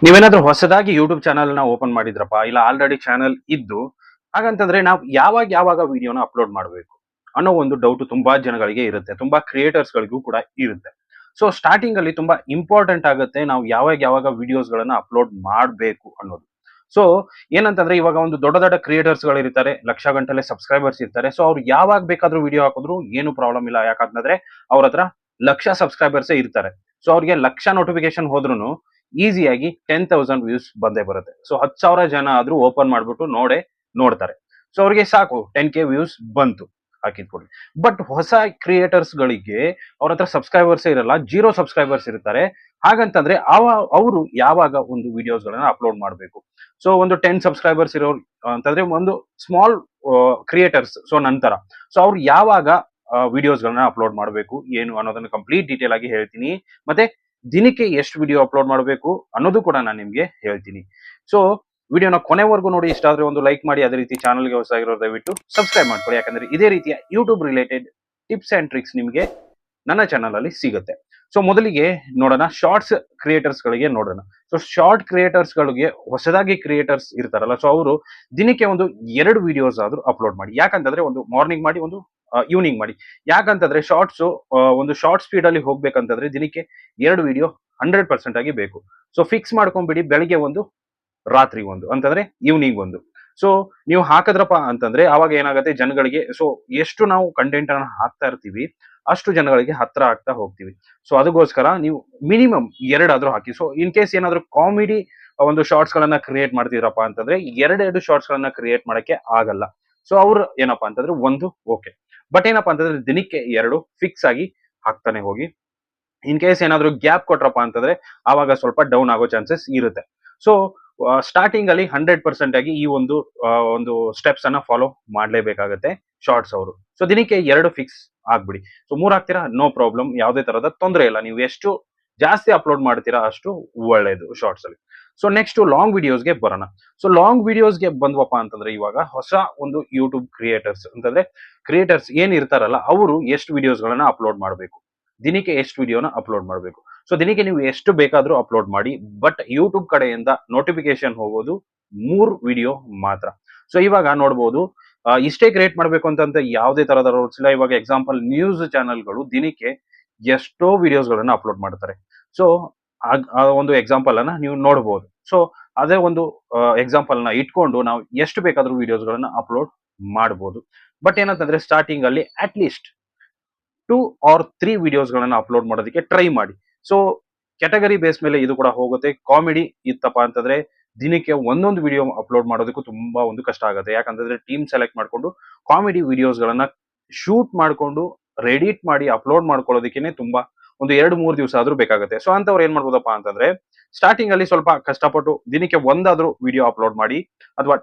ನೀವೇನಾದ್ರೂ ಹೊಸದಾಗಿ YouTube channel ನ ಓಪನ್ ಮಾಡಿದ್ರಪ್ಪ ಇಲ್ಲ ಆಲ್ರೆಡಿ ಚಾನಲ್ ಇದ್ದು ಹಾಗಂತಂದ್ರೆ ನಾವು ಯಾವಾಗ ಯಾವಾಗ ವಿಡಿಯೋನ ಅಪ್ಲೋಡ್ ಮಾಡಬೇಕು ಅನ್ನೋ ಒಂದು ಡೌಟ್ ತುಂಬಾ ಜನಗಳಿಗೆ ಇರುತ್ತೆ, ತುಂಬಾ ಕ್ರಿಯೇಟರ್ಸ್ ಗಳಿಗೂ ಕೂಡ ಇರುತ್ತೆ. ಸೊ ಸ್ಟಾರ್ಟಿಂಗ್ ಅಲ್ಲಿ ತುಂಬಾ ಇಂಪಾರ್ಟೆಂಟ್ ಆಗುತ್ತೆ ನಾವು ಯಾವಾಗ ಯಾವಾಗ ವಿಡಿಯೋಸ್ ಗಳನ್ನ ಅಪ್ಲೋಡ್ ಮಾಡಬೇಕು ಅನ್ನೋದು. ಸೊ ಏನಂತಂದ್ರೆ ಇವಾಗ ಒಂದು ದೊಡ್ಡ ದೊಡ್ಡ ಕ್ರಿಯೇಟರ್ಸ್ ಗಳು ಇರ್ತಾರೆ, ಲಕ್ಷ ಗಂಟಲೆ ಸಬ್ಸ್ಕ್ರೈಬರ್ಸ್ ಇರ್ತಾರೆ. ಸೊ ಅವ್ರು ಯಾವಾಗ ಬೇಕಾದ್ರೂ ವಿಡಿಯೋ ಹಾಕಿದ್ರು ಏನು ಪ್ರಾಬ್ಲಮ್ ಇಲ್ಲ, ಯಾಕಂತಂದ್ರೆ ಅವ್ರ ಹತ್ರ ಲಕ್ಷ ಸಬ್ಸ್ಕ್ರೈಬರ್ಸ್ ಇರ್ತಾರೆ. ಸೊ ಅವ್ರಿಗೆ ಲಕ್ಷ ನೋಟಿಫಿಕೇಶನ್ ಹೋದ್ರು ಈಸಿಯಾಗಿ 10,000 ವ್ಯೂಸ್ ಬಂದೇ ಬರುತ್ತೆ. ಸೊ 10,000 ಜನ ಆದ್ರೂ ಓಪನ್ ಮಾಡ್ಬಿಟ್ಟು ನೋಡ್ತಾರೆ. ಸೊ ಅವ್ರಿಗೆ ಸಾಕು 10K ವ್ಯೂಸ್ ಬಂತು ಹಾಕಿದ್ ಕೊಡಿ. ಬಟ್ ಹೊಸ ಕ್ರಿಯೇಟರ್ಸ್ ಗಳಿಗೆ ಅವ್ರ ಹತ್ರ ಸಬ್ಸ್ಕ್ರೈಬರ್ಸ್ ಇರಲ್ಲ, ಜೀರೋ ಸಬ್ಸ್ಕ್ರೈಬರ್ಸ್ ಇರ್ತಾರೆ. ಹಾಗಂತಂದ್ರೆ ಅವರು ಯಾವಾಗ ಒಂದು ವಿಡಿಯೋಸ್ ಗಳನ್ನ ಅಪ್ಲೋಡ್ ಮಾಡಬೇಕು. ಸೊ ಒಂದು 10 ಸಬ್ಸ್ಕ್ರೈಬರ್ಸ್ ಇರೋ ಅಂತಂದ್ರೆ ಒಂದು ಸ್ಮಾಲ್ ಕ್ರಿಯೇಟರ್ಸ್ ಸೊ ನಂತರ ಸೊ ಅವ್ರು ಯಾವಾಗ ವಿಡಿಯೋಸ್ ಗಳನ್ನ ಅಪ್ಲೋಡ್ ಮಾಡಬೇಕು ಏನು ಅನ್ನೋದನ್ನ ಕಂಪ್ಲೀಟ್ ಡೀಟೇಲ್ ಆಗಿ ಹೇಳ್ತೀನಿ. ಮತ್ತೆ ದಿನಕ್ಕೆ ಎಷ್ಟು ವಿಡಿಯೋ ಅಪ್ಲೋಡ್ ಮಾಡಬೇಕು ಅನ್ನೋದು ಕೂಡ ನಾನು ನಿಮ್ಗೆ ಹೇಳ್ತೀನಿ. ಸೊ ವಿಡಿಯೋನ ಕೊನೆವರೆಗೂ ನೋಡಿ. ಇಷ್ಟ ಆದ್ರೆ ಒಂದು ಲೈಕ್ ಮಾಡಿ, ಅದೇ ರೀತಿ ಚಾನಲ್ಗೆ ಹೊಸದಾಗಿರೋರು ದಯವಿಟ್ಟು ಸಬ್ಸ್ಕ್ರೈಬ್ ಮಾಡ್ಕೊಳ್ಳಿ, ಯಾಕಂದ್ರೆ ಇದೇ ರೀತಿಯ YouTube related tips and tricks ನಿಮಗೆ ನನ್ನ ಚಾನಲ್ ಅಲ್ಲಿ ಸಿಗುತ್ತೆ. ಸೊ ಮೊದಲಿಗೆ ನೋಡೋಣ ಶಾರ್ಟ್ಸ್ ಕ್ರಿಯೇಟರ್ಸ್ ಗಳಿಗೆ ನೋಡೋಣ. ಸೊ ಶಾರ್ಟ್ ಕ್ರಿಯೇಟರ್ಸ್ ಗಳಿಗೆ ಹೊಸದಾಗಿ ಕ್ರಿಯೇಟರ್ಸ್ ಇರ್ತಾರಲ್ಲ, ಸೊ ಅವರು ದಿನಕ್ಕೆ ಒಂದು 2 ವಿಡಿಯೋಸ್ ಆದ್ರೂ ಅಪ್ಲೋಡ್ ಮಾಡಿ. ಯಾಕಂತಂದ್ರೆ ಒಂದು ಮಾರ್ನಿಂಗ್ ಮಾಡಿ, ಒಂದು ಈವ್ನಿಂಗ್ ಮಾಡಿ. ಯಾಕಂತಂದ್ರೆ ಶಾರ್ಟ್ಸ್ ಒಂದು ಶಾರ್ಟ್ ಸ್ಪೀಡ್ ಅಲ್ಲಿ ಹೋಗ್ಬೇಕಂತಂದ್ರೆ ದಿನಕ್ಕೆ 2 ವಿಡಿಯೋ 100% ಆಗಿ ಬೇಕು. ಸೊ ಫಿಕ್ಸ್ ಮಾಡ್ಕೊಂಡ್ಬಿಡಿ, ಬೆಳಿಗ್ಗೆ ಒಂದು, ರಾತ್ರಿ ಒಂದು, ಅಂತಂದ್ರೆ ಈವ್ನಿಂಗ್ ಒಂದು. ಸೊ ನೀವು ಹಾಕಿದ್ರಪ್ಪ ಅಂತಂದ್ರೆ ಅವಾಗ ಏನಾಗುತ್ತೆ ಜನಗಳಿಗೆ, ಸೊ ಎಷ್ಟು ನಾವು ಕಂಟೆಂಟ್ ಅನ್ನ ಹಾಕ್ತಾ ಇರ್ತೀವಿ ಅಷ್ಟು ಜನಗಳಿಗೆ ಹತ್ರ ಆಗ್ತಾ ಹೋಗ್ತೀವಿ. ಸೊ ಅದಕ್ಕೋಸ್ಕರ ನೀವು ಮಿನಿಮಮ್ 2 ಆದ್ರೂ ಹಾಕಿ. ಸೊ ಇನ್ ಕೇಸ್ ಏನಾದ್ರೂ ಕಾಮಿಡಿ ಒಂದು ಶಾರ್ಟ್ಸ್ ಗಳನ್ನ ಕ್ರಿಯೇಟ್ ಮಾಡ್ತಿದ್ರಪ್ಪ ಅಂತಂದ್ರೆ 2 ಶಾರ್ಟ್ಸ್ ಗಳನ್ನ ಕ್ರಿಯೇಟ್ ಮಾಡಕ್ಕೆ ಆಗಲ್ಲ. ಸೊ ಅವ್ರು ಏನಪ್ಪಾ ಅಂತಂದ್ರೆ ಒಂದು ಓಕೆ, ಬಟ್ ಏನಪ್ಪಾ ಅಂತಂದ್ರೆ ದಿನಕ್ಕೆ 2 ಫಿಕ್ಸ್ ಆಗಿ ಹಾಕ್ತಾನೆ ಹೋಗಿ. ಇನ್ ಕೇಸ್ ಏನಾದ್ರು ಗ್ಯಾಪ್ ಕೊಟ್ರಪ್ಪ ಅಂತಂದ್ರೆ ಆವಾಗ ಸ್ವಲ್ಪ ಡೌನ್ ಆಗೋ ಚಾನ್ಸಸ್ ಇರುತ್ತೆ. ಸೊ ಸ್ಟಾರ್ಟಿಂಗ್ ಅಲ್ಲಿ 100% ಆಗಿ ಈ ಒಂದು ಸ್ಟೆಪ್ಸ್ ಅನ್ನ ಫಾಲೋ ಮಾಡ್ಲೇಬೇಕಾಗತ್ತೆ ಶಾರ್ಟ್ಸ್ ಅವರು. ಸೊ ದಿನಕ್ಕೆ 2 ಫಿಕ್ಸ್ ಆಗ್ಬಿಡಿ. ಸೊ 3 ಹಾಕ್ತೀರಾ, ನೋ ಪ್ರಾಬ್ಲಮ್, ಯಾವುದೇ ತರದ ತೊಂದರೆ ಇಲ್ಲ. ನೀವು ಎಷ್ಟು ಜಾಸ್ತಿ ಅಪ್ಲೋಡ್ ಮಾಡ್ತೀರಾ ಅಷ್ಟು ಒಳ್ಳೇದು ಶಾರ್ಟ್ಸ್ ಅಲ್ಲಿ. ಸೊ ನೆಕ್ಸ್ಟ್ ಲಾಂಗ್ ವಿಡಿಯೋಸ್ಗೆ ಬರೋಣ. ಸೊ ಲಾಂಗ್ ವಿಡಿಯೋಸ್ಗೆ ಬಂದ್ವಪ್ಪ ಅಂತಂದ್ರೆ ಇವಾಗ ಹೊಸ ಒಂದು ಯೂಟ್ಯೂಬ್ ಕ್ರಿಯೇಟರ್ಸ್ ಅಂತಂದ್ರೆ ಕ್ರಿಯೇಟರ್ಸ್ ಏನ್ ಇರ್ತಾರಲ್ಲ ಅವರು ಎಷ್ಟು ವಿಡಿಯೋಸ್ ಗಳನ್ನ ಅಪ್ಲೋಡ್ ಮಾಡಬೇಕು, ದಿನಕ್ಕೆ ಎಷ್ಟು ವಿಡಿಯೋನ ಅಪ್ಲೋಡ್ ಮಾಡಬೇಕು. ಸೊ ದಿನಕ್ಕೆ ನೀವು ಎಷ್ಟು ಬೇಕಾದ್ರೂ ಅಪ್ಲೋಡ್ ಮಾಡಿ, ಬಟ್ ಯೂಟ್ಯೂಬ್ ಕಡೆಯಿಂದ ನೋಟಿಫಿಕೇಶನ್ ಹೋಗೋದು 3 ವಿಡಿಯೋ ಮಾತ್ರ. ಸೊ ಇವಾಗ ನೋಡ್ಬೋದು, ಇಷ್ಟೇ ಕ್ರಿಯೇಟ್ ಮಾಡಬೇಕು ಅಂತ ಯಾವುದೇ ತರಹದ ರೂಲ್ಸ್ ಇಲ್ಲ. ಇವಾಗ ಎಕ್ಸಾಂಪಲ್ ನ್ಯೂಸ್ ಚಾನೆಲ್ಗಳು ದಿನಕ್ಕೆ ಎಷ್ಟೋ ವಿಡಿಯೋಸ್ ಗಳನ್ನ ಅಪ್ಲೋಡ್ ಮಾಡ್ತಾರೆ. ಸೊ ಆ ಒಂದು ಎಕ್ಸಾಂಪಲ್ ಅನ್ನ ನೀವು ನೋಡಬಹುದು. ಸೊ ಅದೇ ಒಂದು ಎಕ್ಸಾಂಪಲ್ ನ ಇಟ್ಕೊಂಡು ನಾವು ಎಷ್ಟು ಬೇಕಾದ್ರೂ ವಿಡಿಯೋಸ್ ಗಳನ್ನ ಅಪ್ಲೋಡ್ ಮಾಡಬಹುದು. ಬಟ್ ಏನಂತಂದ್ರೆ ಸ್ಟಾರ್ಟಿಂಗ್ ಅಲ್ಲಿ ಅಟ್ ಲೀಸ್ಟ್ 2 or 3 ವಿಡಿಯೋಸ್ ಗಳನ್ನ ಅಪ್ಲೋಡ್ ಮಾಡೋದಕ್ಕೆ ಟ್ರೈ ಮಾಡಿ. ಸೊ ಕ್ಯಾಟಗರಿ ಬೇಸ್ ಮೇಲೆ ಇದು ಕೂಡ ಹೋಗುತ್ತೆ. ಕಾಮಿಡಿ ಇತ್ತಪ್ಪ ಅಂತಂದ್ರೆ ದಿನಕ್ಕೆ ಒಂದೊಂದು ವಿಡಿಯೋ ಅಪ್ಲೋಡ್ ಮಾಡೋದಕ್ಕೂ ತುಂಬಾ ಒಂದು ಕಷ್ಟ ಆಗುತ್ತೆ. ಯಾಕಂತಂದ್ರೆ ಟೀಮ್ ಸೆಲೆಕ್ಟ್ ಮಾಡ್ಕೊಂಡು ಕಾಮಿಡಿ ವಿಡಿಯೋಸ್ ಗಳನ್ನ ಶೂಟ್ ಮಾಡ್ಕೊಂಡು ರೆಡಿಟ್ ಮಾಡಿ ಅಪ್ಲೋಡ್ ಮಾಡ್ಕೊಳ್ಳೋದಕ್ಕೆ ತುಂಬಾ ಒಂದು 2-3 ದಿವಸ ಆದ್ರೂ ಬೇಕಾಗುತ್ತೆ. ಸೊ ಅಂತವ್ರು ಏನ್ ಮಾಡ್ಬೋದಪ್ಪ ಅಂತಂದ್ರೆ ಸ್ಟಾರ್ಟಿಂಗ್ ಅಲ್ಲಿ ಸ್ವಲ್ಪ ಕಷ್ಟಪಟ್ಟು ದಿನಕ್ಕೆ ಒಂದಾದ್ರೂ ವಿಡಿಯೋ ಅಪ್ಲೋಡ್ ಮಾಡಿ, ಅಥವಾ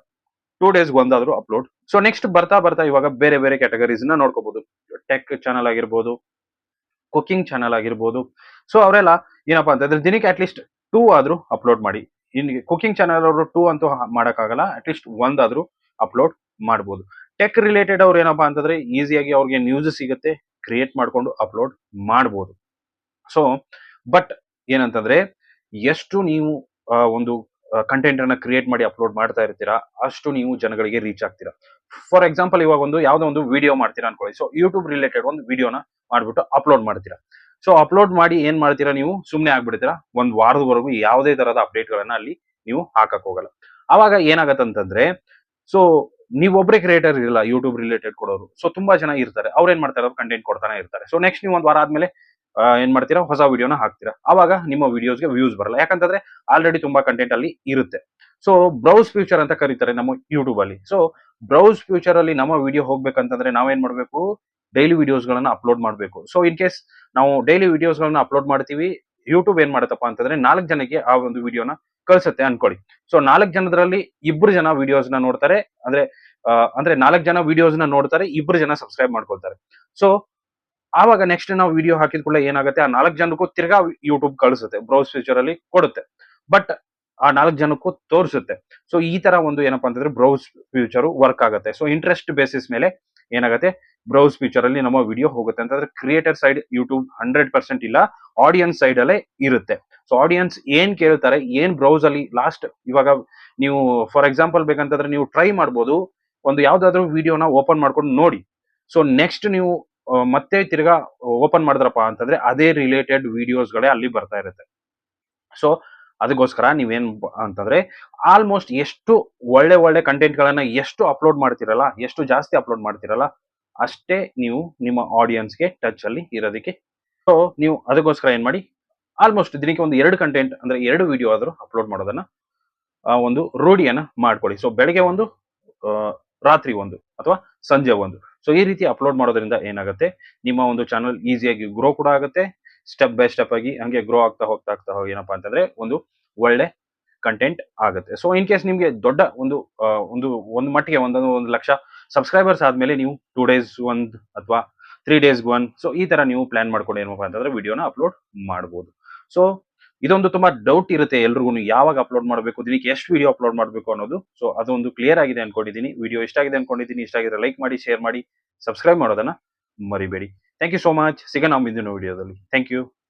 2 ಡೇಸ್ ಒಂದಾದ್ರೂ ಅಪ್ಲೋಡ್. ಸೊ ನೆಕ್ಸ್ಟ್ ಬರ್ತಾ ಬರ್ತಾ ಇವಾಗ ಬೇರೆ ಬೇರೆ ಕ್ಯಾಟಗರೀಸ್ ನ ನೋಡ್ಕೋಬಹುದು. ಟೆಕ್ ಚಾನಲ್ ಆಗಿರ್ಬೋದು, ಕುಕಿಂಗ್ ಚಾನಲ್ ಆಗಿರ್ಬೋದು. ಸೊ ಅವರೆಲ್ಲ ಏನಪ್ಪಾ ಅಂತಂದ್ರೆ ದಿನಕ್ಕೆ ಅಟ್ಲೀಸ್ಟ್ 2 ಆದ್ರೂ ಅಪ್ಲೋಡ್ ಮಾಡಿ. ಇನ್ ಕುಕಿಂಗ್ ಚಾನಲ್ ಅವರು 2 ಅಂತೂ ಮಾಡಕ್ಕಾಗಲ್ಲ, ಅಟ್ಲೀಸ್ಟ್ ಒಂದಾದ್ರೂ ಅಪ್ಲೋಡ್ ಮಾಡ್ಬೋದು. ಟೆಕ್ ರಿಲೇಟೆಡ್ ಅವ್ರು ಏನಪ್ಪಾ ಅಂತಂದ್ರೆ ಈಸಿಯಾಗಿ ಅವ್ರಿಗೆ ನ್ಯೂಸ್ ಸಿಗುತ್ತೆ, ಕ್ರಿಯೇಟ್ ಮಾಡ್ಕೊಂಡು ಅಪ್ಲೋಡ್ ಮಾಡ್ಬೋದು. ಸೊ ಬಟ್ ಏನಂತಂದ್ರೆ ಎಷ್ಟು ನೀವು ಒಂದು ಕಂಟೆಂಟ್ ಅನ್ನ ಕ್ರಿಯೇಟ್ ಮಾಡಿ ಅಪ್ಲೋಡ್ ಮಾಡ್ತಾ ಇರ್ತೀರಾ ಅಷ್ಟು ನೀವು ಜನಗಳಿಗೆ ರೀಚ್ ಆಗ್ತೀರಾ. ಫಾರ್ ಎಕ್ಸಾಂಪಲ್ ಇವಾಗ ಒಂದು ಯಾವ್ದೋ ಒಂದು ವಿಡಿಯೋ ಮಾಡ್ತೀರಾ ಅನ್ಕೊಳ್ಳಿ. ಸೊ ಯೂಟ್ಯೂಬ್ ರಿಲೇಟೆಡ್ ಒಂದು ವಿಡಿಯೋನ ಮಾಡ್ಬಿಟ್ಟು ಅಪ್ಲೋಡ್ ಮಾಡ್ತೀರಾ. ಸೊ ಅಪ್ಲೋಡ್ ಮಾಡಿ ಏನ್ ಮಾಡ್ತೀರಾ, ನೀವು ಸುಮ್ನೆ ಆಗ್ಬಿಡ್ತೀರಾ. ಒಂದ್ ವಾರದವರೆಗೂ ಯಾವುದೇ ತರಹದ ಅಪ್ಡೇಟ್ ಗಳನ್ನ ಅಲ್ಲಿ ನೀವು ಹಾಕಕ್ ಹೋಗಲ್ಲ. ಅವಾಗ ಏನಾಗತ್ತಂತಂದ್ರೆ, ಸೊ ನೀವೊಬ್ರೇ ಕ್ರಿಯೇಟರ್ ಇರಲ್ಲ ಯೂಟ್ಯೂಬ್ ರಿಲೇಟೆಡ್ ಕೊಡೋರು. ಸೊ ತುಂಬಾ ಜನ ಇರ್ತಾರೆ, ಅವ್ರು ಏನ್ ಮಾಡ್ತಾರೆ, ಅವ್ರು ಕಂಟೆಂಟ್ ಕೊಡ್ತಾನೆ ಇರ್ತಾರೆ. ಸೊ ನೆಕ್ಸ್ಟ್ ನೀವು ಒಂದ್ ವಾರ ಆದ್ಮೇಲೆ ಏನ್ ಮಾಡ್ತೀರಾ, ಹೊಸ ವಿಡಿಯೋನ ಹಾಕ್ತೀರಾ. ಅವಾಗ ನಿಮ್ಮ ವಿಡಿಯೋಸ್ಗೆ ವ್ಯೂಸ್ ಬರಲ್ಲ, ಯಾಕಂತಂದ್ರೆ ಆಲ್ರೆಡಿ ತುಂಬಾ ಕಂಟೆಂಟ್ ಅಲ್ಲಿ ಇರುತ್ತೆ. ಸೊ ಬ್ರೌಸ್ ಫ್ಯೂಚರ್ ಅಂತ ಕರೀತಾರೆ ನಮ್ಮ ಯೂಟ್ಯೂಬ್ ಅಲ್ಲಿ. ಸೊ ಬ್ರೌಸ್ ಫ್ಯೂಚರ್ ಅಲ್ಲಿ ನಮ್ಮ ವಿಡಿಯೋ ಹೋಗ್ಬೇಕಂತಂದ್ರೆ ನಾವೇನ್ ಮಾಡ್ಬೇಕು, ಡೈಲಿ ವಿಡಿಯೋಸ್ ಗಳನ್ನ ಅಪ್ಲೋಡ್ ಮಾಡ್ಬೇಕು. ಸೊ ಇನ್ ಕೇಸ್ ನಾವು ಡೈಲಿ ವಿಡಿಯೋಸ್ ಗಳನ್ನ ಅಪ್ಲೋಡ್ ಮಾಡ್ತೀವಿ, ಯೂಟ್ಯೂಬ್ ಏನ್ ಮಾಡತ್ತಪ್ಪ ಅಂತಂದ್ರೆ 4 ಜನಕ್ಕೆ ಆ ಒಂದು ವಿಡಿಯೋನ ಕಳ್ಸುತ್ತೆ ಅನ್ಕೊಳ್ಳಿ. ಸೊ 4 ಜನದಲ್ಲಿ 2 ಜನ ವಿಡಿಯೋಸ್ ನ ನೋಡ್ತಾರೆ, ಅಂದ್ರೆ 4 ಜನ ವಿಡಿಯೋಸ್ ನ ನೋಡ್ತಾರೆ, 2 ಜನ ಸಬ್ಸ್ಕ್ರೈಬ್ ಮಾಡ್ಕೊಳ್ತಾರೆ. ಸೊ ಆವಾಗ ನೆಕ್ಸ್ಟ್ ನಾವು ವಿಡಿಯೋ ಹಾಕಿದ ಕೂಡಲೇ ಏನಾಗುತ್ತೆ, ಆ 4 ಜನಕ್ಕೂ ತಿರ್ಗಾ ಯೂಟ್ಯೂಬ್ ಕಳಿಸುತ್ತೆ, ಬ್ರೌಸ್ ಫ್ಯೂಚರ್ ಅಲ್ಲಿ ಕೊಡುತ್ತೆ. ಬಟ್ ಆ 4 ಜನಕ್ಕೂ ತೋರಿಸುತ್ತೆ. ಸೊ ಈ ತರ ಒಂದು ಏನಪ್ಪಾ ಅಂತಂದ್ರೆ ಬ್ರೌಸ್ ಫ್ಯೂಚರ್ ವರ್ಕ್ ಆಗುತ್ತೆ. ಸೊ ಇಂಟ್ರೆಸ್ಟ್ ಬೇಸಿಸ್ ಮೇಲೆ ಏನಾಗುತ್ತೆ, ಬ್ರೌಸ್ ಫೀಚರ್ ಅಲ್ಲಿ ನಮ್ಮ ವಿಡಿಯೋ ಹೋಗುತ್ತೆ ಅಂತಂದ್ರೆ ಕ್ರಿಯೇಟರ್ ಸೈಡ್ ಯೂಟ್ಯೂಬ್ 100% ಇಲ್ಲ, ಆಡಿಯನ್ಸ್ ಸೈಡ್ ಅಲ್ಲೇ ಇರುತ್ತೆ. ಸೊ ಆಡಿಯನ್ಸ್ ಏನ್ ಕೇಳ್ತಾರೆ, ಏನ್ ಬ್ರೌಸ್ ಅಲ್ಲಿ ಲಾಸ್ಟ್ ಇವಾಗ ನೀವು ಫಾರ್ ಎಕ್ಸಾಂಪಲ್ ಬೇಕಂತಂದ್ರೆ ನೀವು ಟ್ರೈ ಮಾಡ್ಬೋದು, ಒಂದು ಯಾವ್ದಾದ್ರು ವಿಡಿಯೋನ ಓಪನ್ ಮಾಡ್ಕೊಂಡು ನೋಡಿ. ಸೊ ನೆಕ್ಸ್ಟ್ ನೀವು ಮತ್ತೆ ತಿರ್ಗಾ ಓಪನ್ ಮಾಡಿದ್ರಪ್ಪ ಅಂತಂದ್ರೆ ಅದೇ ರಿಲೇಟೆಡ್ ವಿಡಿಯೋಸ್ಗಳೇ ಅಲ್ಲಿ ಬರ್ತಾ ಇರುತ್ತೆ. ಸೊ ಅದಕ್ಕೋಸ್ಕರ ನೀವೇನ್ ಅಂತಂದ್ರೆ ಆಲ್ಮೋಸ್ಟ್ ಎಷ್ಟು ಒಳ್ಳೆ ಒಳ್ಳೆ ಕಂಟೆಂಟ್ ಗಳನ್ನ ಎಷ್ಟು ಅಪ್ಲೋಡ್ ಮಾಡ್ತಿರಲ್ಲ, ಎಷ್ಟು ಜಾಸ್ತಿ ಅಪ್ಲೋಡ್ ಮಾಡ್ತಿರಲ್ಲ, ಅಷ್ಟೇ ನೀವು ನಿಮ್ಮ ಆಡಿಯನ್ಸ್ಗೆ ಟಚ್ ಅಲ್ಲಿ ಇರೋದಕ್ಕೆ. ಸೊ ನೀವು ಅದಕ್ಕೋಸ್ಕರ ಏನ್ ಮಾಡಿ, ಆಲ್ಮೋಸ್ಟ್ ದಿನಕ್ಕೆ ಒಂದು 2 ಕಂಟೆಂಟ್ ಅಂದ್ರೆ 2 ವಿಡಿಯೋ ಆದ್ರೂ ಅಪ್ಲೋಡ್ ಮಾಡೋದನ್ನ ಒಂದು ರೂಢಿಯನ್ನ ಮಾಡ್ಕೊಳ್ಳಿ. ಸೊ ಬೆಳಗ್ಗೆ ಒಂದು, ಆ, ರಾತ್ರಿ ಒಂದು ಅಥವಾ ಸಂಜೆ ಒಂದು. ಸೊ ಈ ರೀತಿ ಅಪ್ಲೋಡ್ ಮಾಡೋದ್ರಿಂದ ಏನಾಗುತ್ತೆ, ನಿಮ್ಮ ಒಂದು ಚಾನಲ್ ಈಸಿಯಾಗಿ ಗ್ರೋ ಕೂಡ ಆಗುತ್ತೆ. ಸ್ಟೆಪ್ ಬೈ ಸ್ಟೆಪ್ ಆಗಿ ಹಂಗೆ ಗ್ರೋ ಆಗ್ತಾ ಹೋಗಿ ಏನಪ್ಪಾ ಅಂತಂದ್ರೆ ಒಂದು ಒಳ್ಳೆ ಕಂಟೆಂಟ್ ಆಗುತ್ತೆ. ಸೊ ಇನ್ ಕೇಸ್ ನಿಮ್ಗೆ ದೊಡ್ಡ ಒಂದು ಒಂದು ಮಟ್ಟಿಗೆ ಒಂದು ಲಕ್ಷ ಸಬ್ಸ್ಕ್ರೈಬರ್ಸ್ ಆದ್ಮೇಲೆ ನೀವು 2 ಡೇಸ್ ಒಂದ್ ಅಥವಾ 3 ಡೇಸ್ ಒನ್, ಸೊ ಈ ತರ ನೀವು ಪ್ಲಾನ್ ಮಾಡ್ಕೊಂಡು ಏನಪ್ಪಾ ಅಂತಂದ್ರೆ ವಿಡಿಯೋನ ಅಪ್ಲೋಡ್ ಮಾಡಬಹುದು. ಸೊ ಇದೊಂದು ತುಂಬಾ ಡೌಟ್ ಇರುತ್ತೆ ಎಲ್ರಿಗೂ, ಯಾವಾಗ ಅಪ್ಲೋಡ್ ಮಾಡಬೇಕು, ದಿನಕ್ಕೆ ಎಷ್ಟು ವಿಡಿಯೋ ಅಪ್ಲೋಡ್ ಮಾಡಬೇಕು ಅನ್ನೋದು. ಸೊ ಅದೊಂದು ಕ್ಲಿಯರ್ ಆಗಿದೆ ಅನ್ಕೊಂಡಿದ್ದೀನಿ. ವಿಡಿಯೋ ಇಷ್ಟ ಆಗಿದೆ ಅನ್ಕೊಂಡಿದ್ದೀನಿ. ಇಷ್ಟ ಆಗಿದ್ರೆ ಲೈಕ್ ಮಾಡಿ, ಶೇರ್ ಮಾಡಿ, ಸಬ್ಸ್ಕ್ರೈಬ್ ಮಾಡೋದನ್ನ ಮರಿಬೇಡಿ. Thank you so much. ಸಿಗೋಣ ಮುಂದಿನ ವಿಡಿಯೋದಲ್ಲಿ. Thank you.